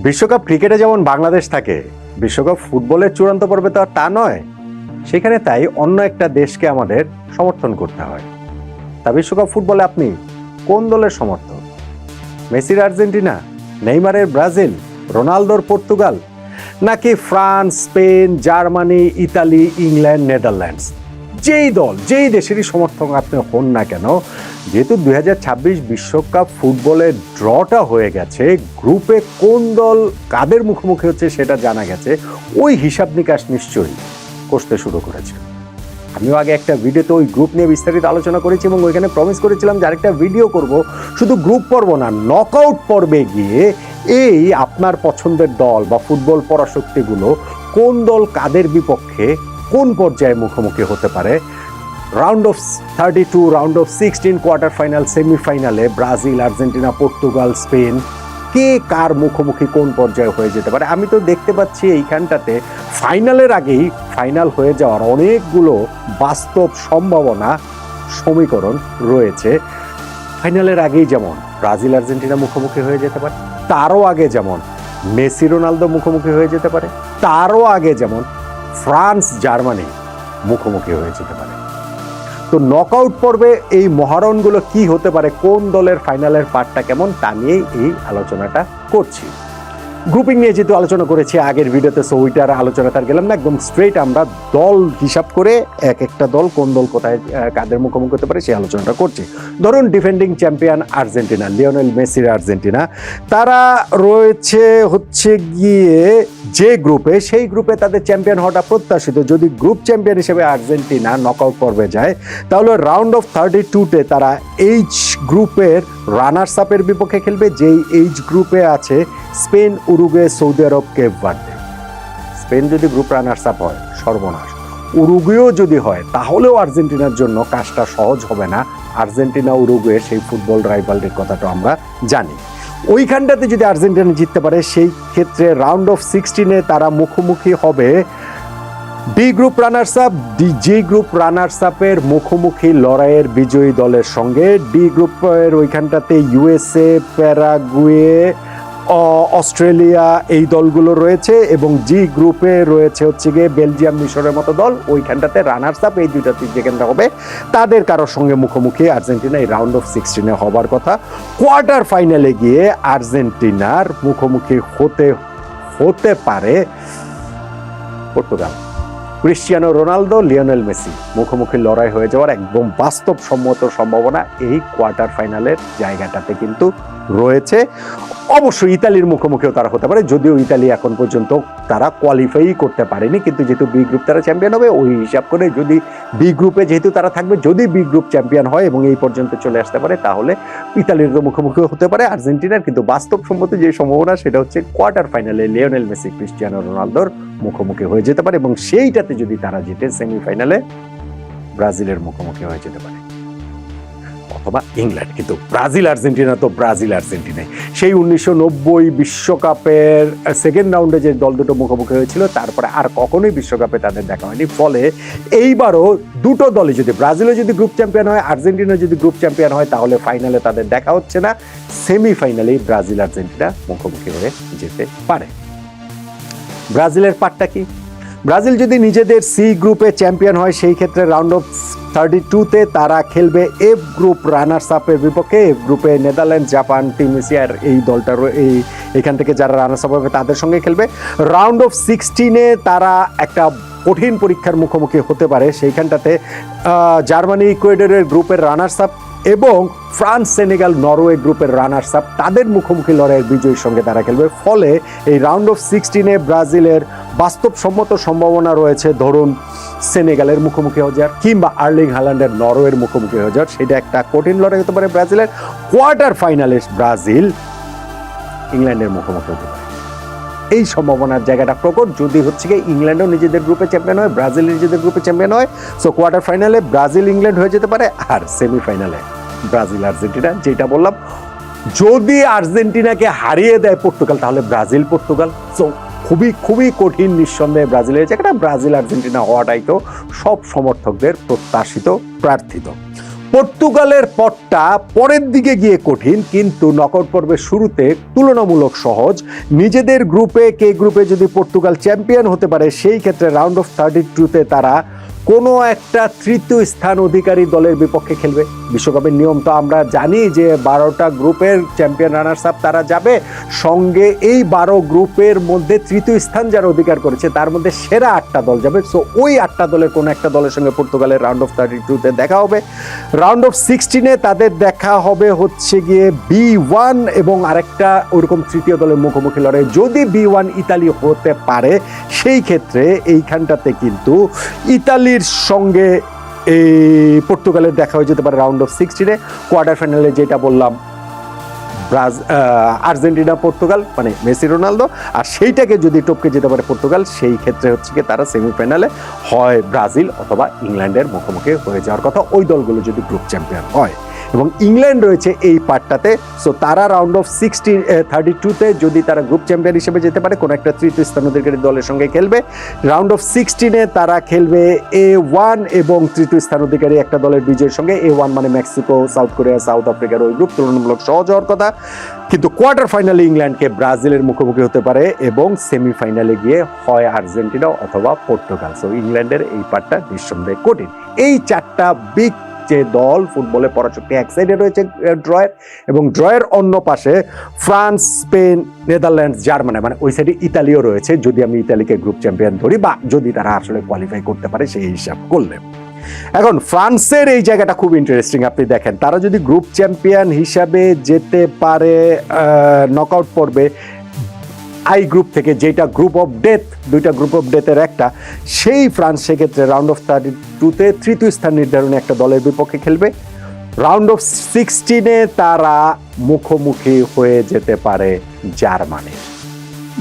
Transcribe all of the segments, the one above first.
বিশ্বকাপ ক্রিকেটে যেমন বাংলাদেশ থাকে, বিশ্বকাপ ফুটবলের চূড়ান্ত পর্বে তো আর তা নয়। সেখানে তাই অন্য একটা দেশকে আমাদের সমর্থন করতে হয়। তা বিশ্বকাপ ফুটবলে আপনি কোন দলের সমর্থক? মেসির আর্জেন্টিনা, নেইমারের ব্রাজিল, রোনালদোর পর্তুগাল, নাকি France, Spain, Germany, Italy, England, Netherlands? যেই দল, যেই দেশেরই সমর্থক আপনি হন না কেন, যেহেতু 2026 বিশ্বকাপ ফুটবলের ড্রটা হয়ে গেছে, গ্রুপে কোন দল কাদের মুখোমুখি হচ্ছে সেটা জানা গেছে, ওই হিসাব নিকাশ নিশ্চয়ই কষতে শুরু করেছে। আমিও আগে একটা ভিডিওতে ওই গ্রুপ নিয়ে বিস্তারিত আলোচনা করেছি এবং ওইখানে প্রমিস করেছিলাম যে আরেকটা ভিডিও করব শুধু গ্রুপ পর্ব না, নকআউট পর্বে গিয়ে এই আপনার পছন্দের দল বা ফুটবল পরাশক্তিগুলো কোন দল কাদের বিপক্ষে কোন পর্যায়ে মুখোমুখি হতে পারে। Round of 32, round of 16, quarter final, সেমিফাইনালে ব্রাজিল, আর্জেন্টিনা, পর্তুগাল, স্পেন কে কার মুখোমুখি কোন পর্যায়ে হয়ে যেতে পারে। আমি তো দেখতে পাচ্ছি এইখানটাতে ফাইনালের আগেই ফাইনাল হয়ে যাওয়ার অনেকগুলো বাস্তব সম্ভাবনা সমীকরণ রয়েছে। ফাইনালের আগেই যেমন ব্রাজিল আর্জেন্টিনা মুখোমুখি হয়ে যেতে পারে, তারও আগে যেমন মেসি রোনালদো মুখোমুখি হয়ে যেতে পারে, তারও আগে যেমন ফ্রান্স জার্মানি মুখোমুখি হয়ে যেতে পারে। তো নকআউট পর্বে এই মহারণগুলো কি হতে পারে, কোন দলের ফাইনালের পার্টটা কেমন, তা নিয়েই এই আলোচনাটা করছি। গ্রুপিং নিয়ে যেহেতু আলোচনা করেছি আগের ভিডিওতে, সো ওইটার আলোচনা তার গেলাম না, একদম স্ট্রেট আমরা দল হিসাব করে এক একটা দল কোন দল কোথায় কাদের মুখোমুখি হতে পারে সেই আলোচনাটা করছি। ধরুন ডিফেন্ডিং চ্যাম্পিয়ন আর্জেন্টিনা, লিওনেল মেসির আর্জেন্টিনা, তারা রয়েছে হচ্ছে গিয়ে যে গ্রুপে, সেই গ্রুপে তাদের চ্যাম্পিয়ন হওয়াটা প্রত্যাশিত। যদি গ্রুপ চ্যাম্পিয়ন হিসেবে আর্জেন্টিনা নকআউট পর্বে যায়, তাহলে রাউন্ড অফ 32-তে তারা এইচ গ্রুপের রানার্স আপের বিপক্ষে খেলবে, যেই এইচ গ্রুপে আছে স্পেন, উরুগুয়ে, সৌদি আরব, কেপ ভার্দে। স্পেন যদি গ্রুপ রানার্স আপ হয় সর্বনাশ, উরুগুয়েও যদি হয় তাহলেও আর্জেন্টিনার জন্য কাজটা সহজ হবে না। আর্জেন্টিনা উরুগুয়ে সেই ফুটবল রাইভালরির কথাটা আমরা জানি। ওইখানটাতে যদি আর্জেন্টিনা জিততে পারে, সেই ক্ষেত্রে রাউন্ড অফ 16-এ তারা মুখোমুখি হবে বি গ্রুপ রানার্স আপ, জি গ্রুপ রানার্স আপের মুখোমুখি লড়াইয়ের বিজয়ী দলের সঙ্গে। ডি গ্রুপের ওইখানটাতে ইউএসএ, প্যারাগুয়ে, অস্ট্রেলিয়া এই দলগুলো রয়েছে, এবং জি গ্রুপে রয়েছে হচ্ছে গিয়ে বেলজিয়াম, মিশরের মতো দল। ওইখানটাতে রানার্স আপ এই দুইটা যেখানটা হবে তাদের কারোর সঙ্গে মুখোমুখি আর্জেন্টিনা এই রাউন্ড অফ 16-এ হবার কথা। কোয়ার্টার ফাইনালে গিয়ে আর্জেন্টিনার মুখোমুখি হতে পারে Portugal. Cristiano Ronaldo, Lionel Messi মুখোমুখি লড়াই হয়ে যাওয়ার একদম বাস্তবসম্মত সম্ভাবনা এই কোয়ার্টার ফাইনালের জায়গাটাতে কিন্তু রয়েছে। অবশ্যই ইতালির মুখোমুখিও তারা হতে পারে, যদিও ইতালি এখন পর্যন্ত তারা কোয়ালিফাই করতে পারেনি, কিন্তু যেহেতু বি গ্রুপ তারা চ্যাম্পিয়ন হবে, ওই হিসাব করে যদি বি গ্রুপে যেহেতু তারা থাকবে, যদি বি গ্রুপ চ্যাম্পিয়ন হয় এবং এই পর্যন্ত চলে আসতে পারে, তাহলে ইতালির মুখোমুখি হতে পারে আর্জেন্টিনার। কিন্তু বাস্তবসম্মত যে সম্ভাবনা সেটা হচ্ছে কোয়ার্টার ফাইনালে লিওনেল মেসি, ক্রিশ্চিয়ানো রোনালদোর মুখোমুখি হয়ে যেতে পারে, এবং সেইটাতে যদি তারা জিতে সেমিফাইনালে ব্রাজিলের মুখোমুখি হয়ে যেতে পারে, অথবা ইংল্যান্ড। কিন্তু ব্রাজিল আর্জেন্টিনা তো ব্রাজিল আর্জেন্টিনাই। সেই 1990 বিশ্বকাপের সেকেন্ড রাউন্ডে যে দল দুটো মুখোমুখি হয়েছিল, তারপরে আর কখনোই বিশ্বকাপে তাদের দেখা হয়নি। ফলে এইবারও দুটো দলই, যদি ব্রাজিলও যদি গ্রুপ চ্যাম্পিয়ন হয়, আর্জেন্টিনা যদি গ্রুপ চ্যাম্পিয়ন হয়, তাহলে ফাইনালে তাদের দেখা হচ্ছে না। সেমিফাইনালেই ব্রাজিল আর্জেন্টিনা মুখোমুখি হয়ে যেতে পারে। ব্রাজিলের পার্টটা কি? ব্রাজিল যদি নিজেদের সি গ্রুপে চ্যাম্পিয়ন হয়, সেই ক্ষেত্রে রাউন্ড অফ 32-তে তারা খেলবে এফ গ্রুপ রানার্স আপের বিপক্ষে। এফ গ্রুপে নেদারল্যান্ড, জাপান, টিউনিসিয়ার এই দলটার এখান থেকে যারা রানার্স আপ হবে তাদের সঙ্গে খেলবে। রাউন্ড অফ 16-এ তারা একটা কঠিন পরীক্ষার মুখোমুখি হতে পারে। সেইখানটাতে জার্মানি, ইকুয়েডরের গ্রুপের রানার্স আপ এবং ফ্রান্স, সেনেগাল, নরওয়ে গ্রুপের রানার্স আপ, তাদের মুখোমুখি লড়াইয়ের বিজয়ীর সঙ্গে তারা খেলবে। ফলে এই রাউন্ড অফ 16-এ ব্রাজিলের বাস্তবসম্মত সম্ভাবনা রয়েছে ধরুন সেনেগালের মুখোমুখি হয়ে যাওয়ার, কিংবা আর্লিং হাল্যান্ডের নরওয়ের মুখোমুখি হয়ে যাওয়ার। সেটা একটা কঠিন লড়াই হতে পারে ব্রাজিলের। কোয়ার্টার ফাইনালে ব্রাজিল ইংল্যান্ডের মুখোমুখি হতে পারে। এই সম্ভাবনার জায়গাটা প্রকট। যদি হচ্ছে গিয়ে ইংল্যান্ডও নিজেদের গ্রুপে চ্যাম্পিয়ন হয়, ব্রাজিল নিজেদের গ্রুপে চ্যাম্পিয়ন হয়, সো কোয়ার্টার ফাইনালে ব্রাজিল ইংল্যান্ড হয়ে যেতে পারে, আর সেমিফাইনালে ব্রাজিল আর্জেন্টিনা। যেটা বললাম, যদি আর্জেন্টিনাকে হারিয়ে দেয় পর্তুগাল, তাহলে ব্রাজিল পর্তুগাল। সো খুবই খুবই কঠিন নিঃসন্দেহে ব্রাজিলের জায়গাটা। ব্রাজিল আর্জেন্টিনা হওয়াটাই তো সব সমর্থকদের প্রত্যাশিত, প্রার্থিত। পর্তুগালের পথটা পরের দিকে গিয়ে কঠিন, কিন্তু নকআউট পর্বের শুরুতে তুলনামূলক সহজ। নিজেদের গ্রুপে যদি পর্তুগাল চ্যাম্পিয়ন হতে পারে, সেই ক্ষেত্রে রাউন্ড অফ 32-তে তারা কোনো একটা তৃতীয় স্থান অধিকারী দলের বিপক্ষে খেলবে। বিশ্বকাপের নিয়ম তো আমরা জানি যে 12টা গ্রুপের চ্যাম্পিয়ন রানার্স আপ তারা যাবে, সঙ্গে এই 12 গ্রুপের মধ্যে তৃতীয় স্থান যারা অধিকার করেছে তার মধ্যে সেরা 8টা দল যাবে। সো ওই 8টা দলের কোনো একটা দলের সঙ্গে পর্তুগালের রাউন্ড অফ 32-তে দেখা হবে। রাউন্ড অফ 16-এ তাদের দেখা হবে হচ্ছে গিয়ে B1 এবং আরেকটা ওইরকম তৃতীয় দলের মুখোমুখি লড়াই। যদি B1 ইতালি হতে পারে, সেই ক্ষেত্রে এইখানটাতে কিন্তু ইতালির সঙ্গে এই পর্তুগালের দেখা হয়ে যেতে পারে রাউন্ড অফ 16-এ। কোয়ার্টার ফাইনালে যেটা বললাম আর্জেন্টিনা পর্তুগাল, মানে মেসি রোনালদো, আর সেইটাকে যদি টপকে যেতে পারে পর্তুগাল, সেই ক্ষেত্রে হচ্ছে কি তারা সেমিফাইনালে হয় ব্রাজিল অথবা ইংল্যান্ডের মুখোমুখি হয়ে যাওয়ার কথা, ওই দলগুলো যদি গ্রুপ চ্যাম্পিয়ন হয়। এবং ইংল্যান্ড রয়েছে এই পার্টটাতে, সো তারা রাউন্ড অফ 32-তে যদি তারা গ্রুপ চ্যাম্পিয়ন হিসেবে যেতে পারে, কোনো একটা তৃতীয় স্থান অধিকারী দলের সঙ্গে খেলবে। রাউন্ড অফ 16-এ তারা খেলবে A1 এবং তৃতীয় স্থান অধিকারী একটা দলের বিজয়ের সঙ্গে। A1 মানে মেক্সিকো, সাউথ কোরিয়া, সাউথ আফ্রিকার ওই গ্রুপ, তুলনামূলক সহজ হওয়ার কথা। কিন্তু কোয়ার্টার ফাইনালে ইংল্যান্ডকে ব্রাজিলের মুখোমুখি হতে পারে এবং সেমিফাইনালে গিয়ে হয় আর্জেন্টিনা অথবা পর্তুগাল। সো ইংল্যান্ডের এই পার্টটা নিঃসন্দেহে কঠিন। এই 4টা বিগ যে দল ফুটবলে পরাশক্তি এক সাইডে রয়েছে ড্রয়ের, এবং ড্রয়ের অন্য পাশে ফ্রান্স, স্পেন, নেদারল্যান্ডস, জার্মানি, মানে ওই সাইডে ইতালিও রয়েছে, যদি আমি ইতালিকে গ্রুপ চ্যাম্পিয়ন ধরি বা যদি তারা আসলে কোয়ালিফাই করতে পারে সেই হিসাব করলে। এখন ফ্রান্সের এই জায়গাটা খুব ইন্টারেস্টিং। আপনি দেখেন, তারা যদি গ্রুপ চ্যাম্পিয়ন হিসাবে যেতে পারে নকআউট পর্বে আই গ্রুপ থেকে, যেটা গ্রুপ অফ ডেথ, 2টা গ্রুপ অফ ডেথের একটা, সেই ফ্রান্স সেক্ষেত্রে রাউন্ড অফ 32-তে তৃতীয় স্থান নির্ধারণে একটা দলের বিপক্ষে খেলবে। রাউন্ড অফ 16-এ তারা মুখোমুখি হয়ে যেতে পারে জার্মানির।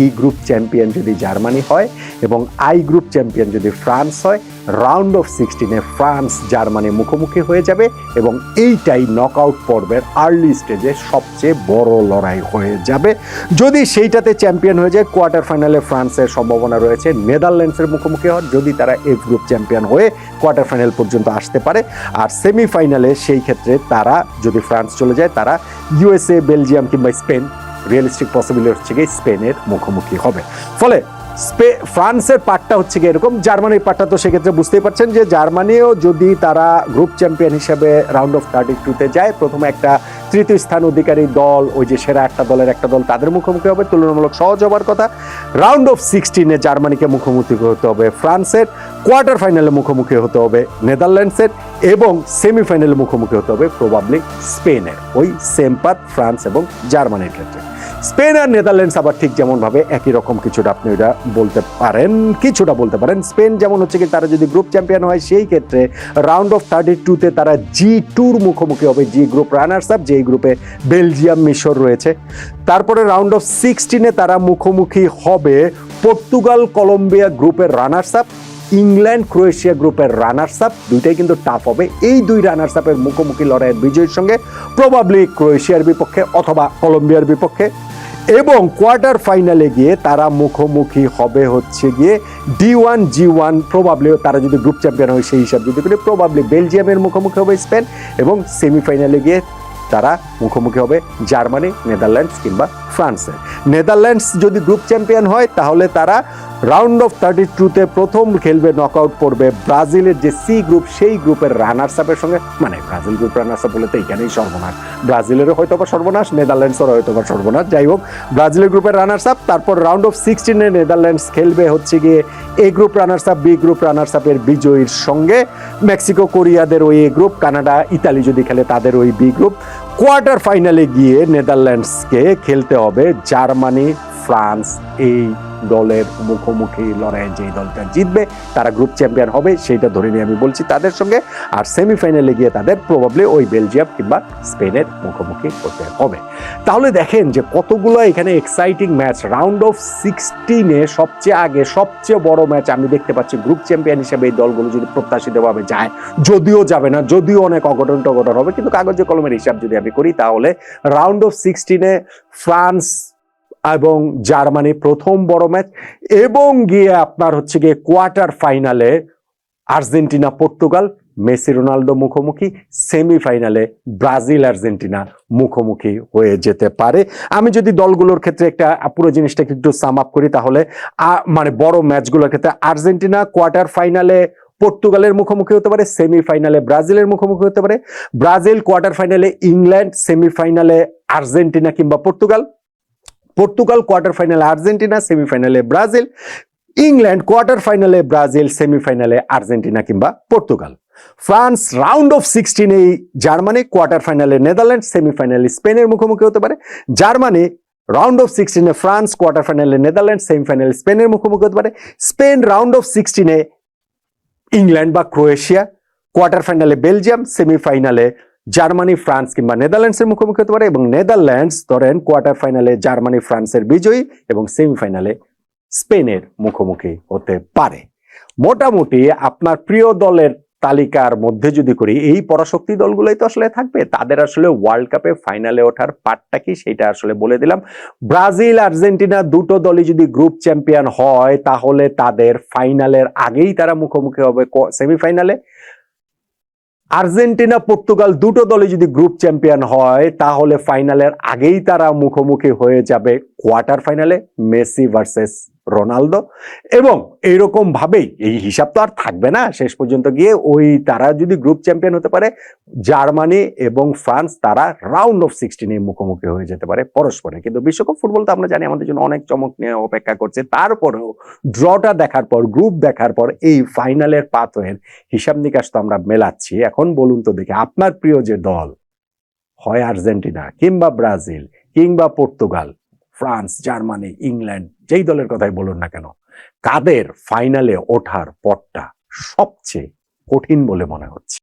ই গ্রুপ চ্যাম্পিয়ন যদি জার্মানি হয় এবং আই গ্রুপ চ্যাম্পিয়ন যদি ফ্রান্স হয়, রাউন্ড অফ 16-এ ফ্রান্স জার্মানি মুখোমুখি হয়ে যাবে এবং এইটাই নকআউট পর্বের আর্লি স্টেজে সবচেয়ে বড় লড়াই হয়ে যাবে। যদি সেইটাতে চ্যাম্পিয়ন হয়ে যায়, কোয়ার্টার ফাইনালে ফ্রান্সের সম্ভাবনা রয়েছে নেদারল্যান্ডসের মুখোমুখি হওয়ার, যদি তারা এফ গ্রুপ চ্যাম্পিয়ন হয়ে কোয়ার্টার ফাইনাল পর্যন্ত আসতে পারে। আর সেমিফাইনালে সেই ক্ষেত্রে তারা, যদি ফ্রান্স চলে যায়, তারা USA, বেলজিয়াম কিংবা স্পেন, রিয়েলিস্টিক পসিবিলিটি হচ্ছে গিয়ে স্পেনের মুখোমুখি হবে। ফলে ফ্রান্সের পার্টটা হচ্ছে গিয়ে এরকম। জার্মানির পার্টটা তো সেক্ষেত্রে বুঝতেই পারছেন যে জার্মানিও যদি তারা গ্রুপ চ্যাম্পিয়ন হিসেবে রাউন্ড অফ 32-তে যায়, প্রথমে একটা তৃতীয় স্থান অধিকারী দল, ওই যে সেরা একটা দলের একটা দল, তাদের মুখোমুখি হবে, তুলনামূলক সহজ হবার কথা। রাউন্ড অফ 16-এ জার্মানিকে মুখোমুখি হতে হবে ফ্রান্সের, কোয়ার্টার ফাইনালে মুখোমুখি হতে হবে নেদারল্যান্ডসের, এবং সেমিফাইনালে মুখোমুখি হতে হবে প্রবাবলি স্পেনের। ওই সেম পাথ ফ্রান্স এবং জার্মানির ক্ষেত্রে। স্পেন আর নেদারল্যান্ডস আবার ঠিক যেমন ভাবে একই রকম কিছুটা আপনি ওটা বলতে পারেন। স্পেন যেমন হচ্ছে কি, তারা যদি গ্রুপ চ্যাম্পিয়ন হয়, সেই ক্ষেত্রে রাউন্ড অফ 32-তে তারা G2-র মুখোমুখি হবে, জি গ্রুপ রানার্স আপ, যেই গ্রুপে বেলজিয়াম, মিশর রয়েছে। তারপরে রাউন্ড অফ 16-এ তারা মুখোমুখি হবে পর্তুগাল, কলম্বিয়া গ্রুপের রানার্স আপ, ইংল্যান্ড, ক্রোয়েশিয়া গ্রুপের রানার্স আপ। দুইটাই কিন্তু টাফ হবে। এই 2 রানার্স আপের মুখোমুখি লড়াইয়ের বিজয়ের সঙ্গে প্রবাবলি ক্রোয়েশিয়ার বিপক্ষে অথবা কলম্বিয়ার বিপক্ষে, এবং কোয়ার্টার ফাইনালে গিয়ে তারা মুখোমুখি হবে হচ্ছে গিয়ে D1, G1, প্রবাবলি তারা যদি গ্রুপ চ্যাম্পিয়ন হয় সেই হিসাব যদি করি, প্রবাবলি বেলজিয়ামের মুখোমুখি হবে স্পেন, এবং সেমিফাইনালে গিয়ে তারা মুখোমুখি হবে জার্মানি, নেদারল্যান্ডস কিংবা ফ্রান্সের। নেদারল্যান্ডস যদি গ্রুপ চ্যাম্পিয়ন হয়, তাহলে তারা রাউন্ড অফ 32-তে প্রথম খেলবে নকআউট পর্বে ব্রাজিলের যে সি গ্রুপ, সেই গ্রুপের রানার্স আপের সঙ্গে, মানে ব্রাজিল গ্রুপ রানার্স আপ বলে তো এইখানেই সর্বনাশ, ব্রাজিলেরও হয়তো বা সর্বনাশ, নেদারল্যান্ডসেরও হয়তো বা সর্বনাশ, যাই হোক ব্রাজিলের গ্রুপের রানার্স আপ। তারপর রাউন্ড অফ 16-এ নেদারল্যান্ডস খেলবে হচ্ছে গিয়ে A group runners up, B group runners আপের বিজয়ীর সঙ্গে, মেক্সিকো, কোরিয়াদের ওই এ গ্রুপ, কানাডা, ইতালি যদি খেলে তাদের ওই বি গ্রুপ। কোয়ার্টার ফাইনালে গিয়ে নেদারল্যান্ডসকে খেলতে হবে জার্মানি, ফ্রান্স, এই দলের মুখোমুখি লড়াইয়ে যেই দলটা জিতবে তারা গ্রুপ চ্যাম্পিয়ন হবে, সেইটা ধরে নিয়ে আমি বলছি তাদের সঙ্গে। আর সেমিফাইনালে গিয়ে তাদের প্রবাবলি ওই বেলজিয়াম কিংবা স্পেনের মুখোমুখি হতে হবে। তাহলে দেখেন যে কতগুলো এখানে এক্সাইটিং ম্যাচ। রাউন্ড অফ 16-এ সবচেয়ে আগে সবচেয়ে বড় ম্যাচ আমি দেখতে পাচ্ছি গ্রুপ চ্যাম্পিয়ন হিসেবে এই দলগুলো যদি প্রত্যাশিতভাবে যায়, যদিও যাবে না, যদিও অনেক অঘটন টঘটন হবে, কিন্তু কাগজে কলমের হিসাব যদি আমি করি, তাহলে রাউন্ড অফ 16-এ ফ্রান্স এবং জার্মানি প্রথম বড় ম্যাচ, এবং গিয়ে আপনার হচ্ছে গিয়ে কোয়ার্টার ফাইনালে আর্জেন্টিনা, পর্তুগাল, মেসি রোনালদো মুখোমুখি, সেমিফাইনালে ব্রাজিল আর্জেন্টিনা মুখোমুখি হয়ে যেতে পারে। আমি যদি দলগুলোর ক্ষেত্রে একটা পুরো জিনিসটাকে একটু সাম আপ করি, তাহলে মানে বড় ম্যাচগুলোর ক্ষেত্রে আর্জেন্টিনা কোয়ার্টার ফাইনালে পর্তুগালের মুখোমুখি হতে পারে, সেমিফাইনালে ব্রাজিলের মুখোমুখি হতে পারে, ব্রাজিল কোয়ার্টার ফাইনালে ইংল্যান্ড, সেমিফাইনালে আর্জেন্টিনা কিংবা পর্তুগাল, পর্তুগাল কোয়ার্টার ফাইনালে আর্জেন্টিনা, সেমিফাইনালে ব্রাজিল, ইংল্যান্ড কোয়ার্টার ফাইনালে ব্রাজিল, সেমিফাইনালে আর্জেন্টিনা কিংবা পর্তুগাল। ফ্রান্স রাউন্ড অফ 16 এই জার্মানি, কোয়ার্টার ফাইনালে নেদারল্যান্ড, সেমিফাইনালে স্পেনের মুখোমুখি হতে পারে। Germany round of 16 France, quarter ফাইনালে নেদারল্যান্ড, সেমিফাইনালে স্পেনের মুখোমুখি হতে পারে। স্পেন রাউন্ড অফ 16 ইংল্যান্ড বা ক্রোয়েশিয়া, কোয়ার্টার ফাইনালে বেলজিয়াম, সেমিফাইনালে জার্মানি, ফ্রান্স কিংবা নেদারল্যান্ডসের মুখোমুখি হতে পারে। এবং নেদারল্যান্ডস ধরেন কোয়ার্টার ফাইনালে জার্মানি, ফ্রান্সের বিজয়ী এবং সেমিফাইনালে স্পেনের মুখোমুখি হতে পারে। মোটামুটি আপনার প্রিয় দলের তালিকার মধ্যে যদি করি, এই পরাশক্তি দলগুলোই তো আসলে থাকবে। তাদের আসলে ওয়ার্ল্ড কাপে ফাইনালে ওঠার পার্টটা কি সেটা আসলে বলে দিলাম। ব্রাজিল আর্জেন্টিনা দুটো দলই যদি গ্রুপ চ্যাম্পিয়ন হয়, তাহলে তাদের ফাইনালের আগেই তারা মুখোমুখি হবে সেমিফাইনালে। আর্জেন্টিনা পর্তুগাল দুটো দলই যদি গ্রুপ চ্যাম্পিয়ন হয়, তাহলে ফাইনালের আগেই তারা মুখোমুখি হয়ে যাবে কোয়ার্টার ফাইনালে, মেসি ভার্সেস রোনালদো। এবং এইরকম ভাবেই এই হিসাব তো আর থাকবে না, শেষ পর্যন্ত গিয়ে ওই তারা যদি গ্রুপ চ্যাম্পিয়ন হতে পারে, জার্মানি এবং ফ্রান্স তারা রাউন্ড অফ 16 মুখোমুখি হয়ে যেতে পারে পরস্পরে। কিন্তু বিশ্বকাপ ফুটবল তো আমরা জানি আমাদের জন্য অনেক চমক নিয়ে অপেক্ষা করছে। তারপরেও ড্রটা দেখার পর, গ্রুপ দেখার পর এই ফাইনালের পাথের হিসাব নিকাশ তো আমরা মেলাচ্ছি। এখন বলুন তো দেখি, আপনার প্রিয় যে দল, হয় আর্জেন্টিনা কিংবা ব্রাজিল কিংবা পর্তুগাল, ফ্রান্স, জার্মানি, ইংল্যান্ড, যেই দলের কথাই বলুন না কেন, কাদের ফাইনালে ওঠার পথটা সবচেয়ে কঠিন বলে মনে হচ্ছে?